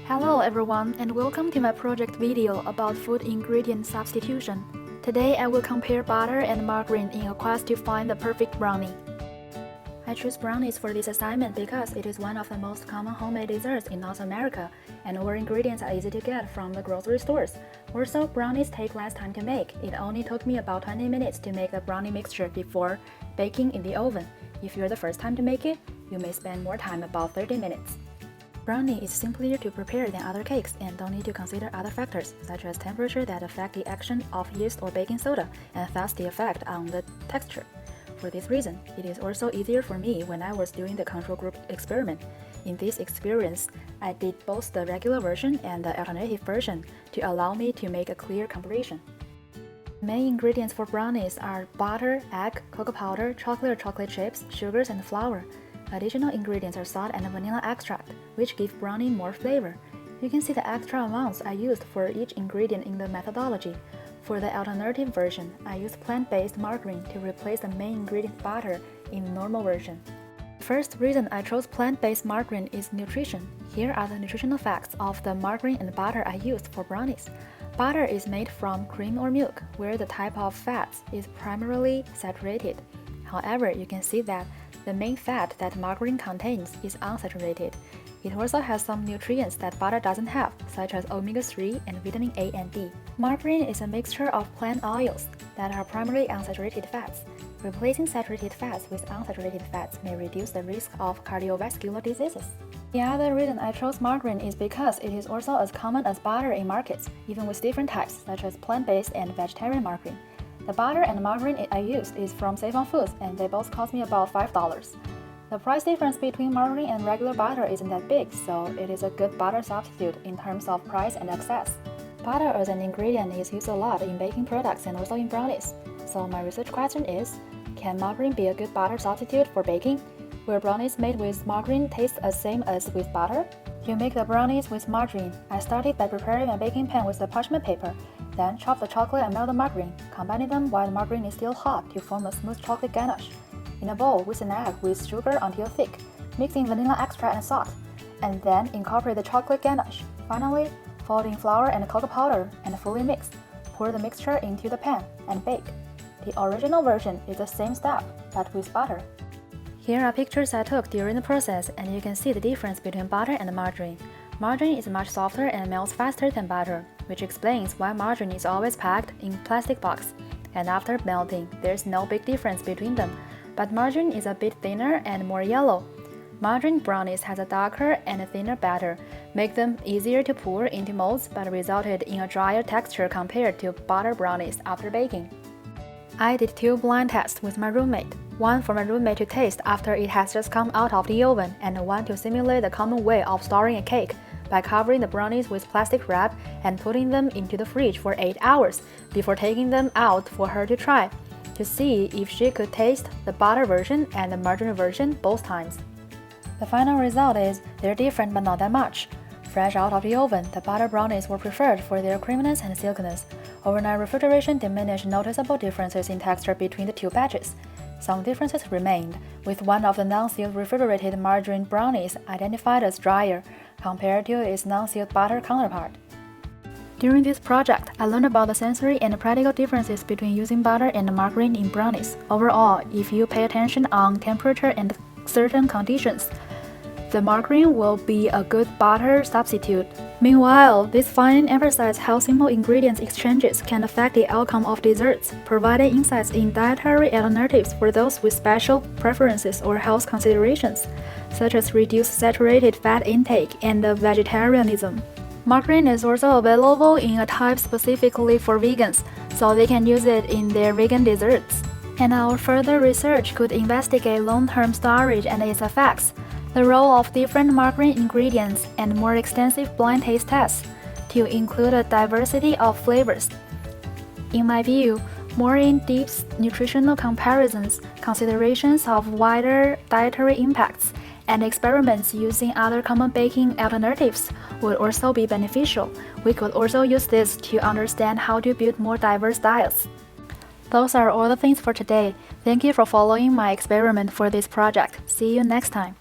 Hello everyone and welcome to my project video about food ingredient substitution. Today I will compare butter and margarine in a quest to find the perfect brownie. I choose brownies for this assignment because it is one of the most common homemade desserts in North America and all ingredients are easy to get from the grocery stores. Also, brownies take less time to make. It only took me about 20 minutes to make the brownie mixture before baking in the oven. If you're the first time to make it, you may spend more time, about 30 minutes. Brownie is simpler to prepare than other cakes and don't need to consider other factors, such as temperature that affect the action of yeast or baking soda and thus the effect on the texture. For this reason, it is also easier for me when I was doing the control group experiment. In this experience, I did both the regular version and the alternative version to allow me to make a clear comparison. Main ingredients for brownies are butter, egg, cocoa powder, chocolate or chocolate chips, sugars, and flour. Additional ingredients are salt and vanilla extract, which give brownie more flavor. You can see the extra amounts I used for each ingredient in the methodology. For the alternative version, I used plant-based margarine to replace the main ingredient butter in the normal version. The first reason I chose plant-based margarine is nutrition. Here are the nutritional facts of the margarine and butter I used for brownies. Butter is made from cream or milk, where the type of fats is primarily saturated. However, you can see that the main fat that margarine contains is unsaturated. It also has some nutrients that butter doesn't have, such as omega-3 and vitamin A and D. Margarine is a mixture of plant oils that are primarily unsaturated fats. Replacing saturated fats with unsaturated fats may reduce the risk of cardiovascular diseases. The other reason I chose margarine is because it is also as common as butter in markets, even with different types, such as plant-based and vegetarian margarine. The butter and margarine I used is from Save-On Foods and they both cost me about $5. The price difference between margarine and regular butter isn't that big, so it is a good butter substitute in terms of price and access. Butter as an ingredient is used a lot in baking products and also in brownies. So my research question is, can margarine be a good butter substitute for baking? Will brownies made with margarine taste the same as with butter? To make the brownies with margarine, I started by preparing my baking pan with the parchment paper. Then chop the chocolate and melt the margarine, combining them while the margarine is still hot to form a smooth chocolate ganache. In a bowl, whisk an egg with sugar until thick, mix in vanilla extract and salt, and then incorporate the chocolate ganache. Finally, fold in flour and cocoa powder and fully mix. Pour the mixture into the pan and bake. The original version is the same step, but with butter. Here are pictures I took during the process, and you can see the difference between butter and margarine. Margarine is much softer and melts faster than butter, which explains why margarine is always packed in plastic box. And after melting, there's no big difference between them, but margarine is a bit thinner and more yellow. Margarine brownies has a darker and thinner batter, make them easier to pour into molds but resulted in a drier texture compared to butter brownies after baking. I did 2 blind tests with my roommate, one for my roommate to taste after it has just come out of the oven and one to simulate the common way of storing a cake by covering the brownies with plastic wrap and putting them into the fridge for 8 hours before taking them out for her to try, to see if she could taste the butter version and the margarine version both times. The final result is they're different but not that much. Fresh out of the oven, the butter brownies were preferred for their creaminess and silkiness. Overnight refrigeration diminished noticeable differences in texture between the 2 batches. Some differences remained, with one of the non-sealed refrigerated margarine brownies identified as drier compared to its non-sealed butter counterpart. During this project, I learned about the sensory and practical differences between using butter and margarine in brownies. Overall, if you pay attention on temperature and certain conditions, the margarine will be a good butter substitute. Meanwhile, this finding emphasizes how simple ingredients exchanges can affect the outcome of desserts, providing insights in dietary alternatives for those with special preferences or health considerations, such as reduced saturated fat intake and vegetarianism. Margarine is also available in a type specifically for vegans, so they can use it in their vegan desserts. And our further research could investigate long-term storage and its effects, the role of different margarine ingredients, and more extensive blind taste tests to include a diversity of flavors. In my view, more in-depth nutritional comparisons, considerations of wider dietary impacts, and experiments using other common baking alternatives would also be beneficial. We could also use this to understand how to build more diverse diets. Those are all the things for today. Thank you for following my experiment for this project. See you next time.